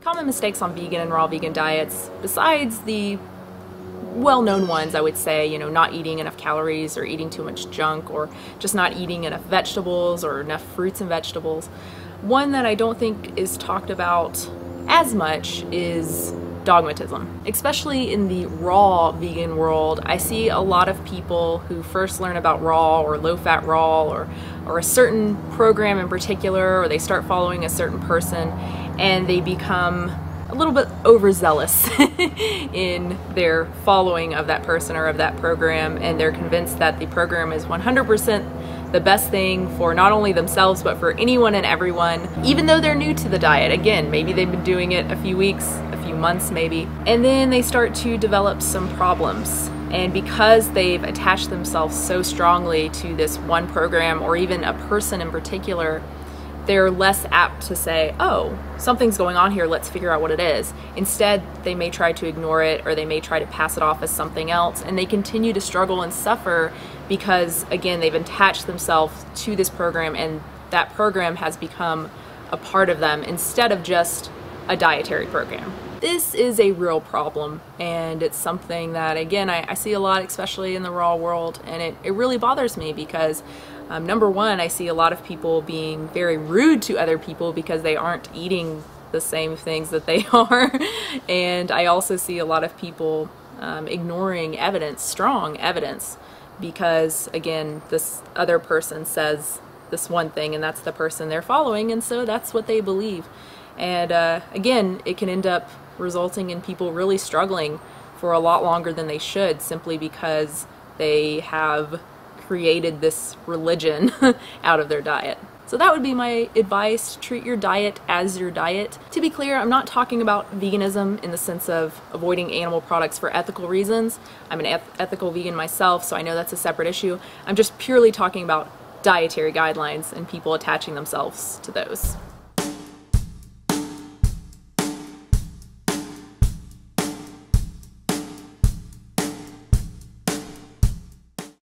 Common mistakes on vegan and raw vegan diets, besides the well-known ones, I would say, you know, not eating enough calories or eating too much junk or just not eating enough vegetables or enough fruits and vegetables. One that I don't think is talked about as much is dogmatism. Especially in the raw vegan world, I see a lot of people who first learn about raw or low-fat raw or a certain program in particular, or they start following a certain person and they become a little bit overzealous in their following of that person or of that program, and they're convinced that the program is 100% the best thing for not only themselves but for anyone and everyone, even though they're new to the diet. Again, maybe they've been doing it a few weeks, a few months maybe, and then they start to develop some problems. And because they've attached themselves so strongly to this one program or even a person in particular, they're less apt to say, oh, something's going on here, let's figure out what it is. Instead, they may try to ignore it, or they may try to pass it off as something else, and they continue to struggle and suffer because, again, they've attached themselves to this program and that program has become a part of them instead of just a dietary program. This is a real problem, and it's something that, again, I see a lot, especially in the raw world, and it really bothers me because number one, I see a lot of people being very rude to other people because they aren't eating the same things that they are. And I also see a lot of people ignoring evidence, strong evidence, because again, this other person says this one thing and that's the person they're following, and so that's what they believe. And again, it can end up resulting in people really struggling for a lot longer than they should, simply because they have created this religion out of their diet. So that would be my advice. Treat your diet as your diet. To be clear, I'm not talking about veganism in the sense of avoiding animal products for ethical reasons. I'm an ethical vegan myself, so I know that's a separate issue. I'm just purely talking about dietary guidelines and people attaching themselves to those.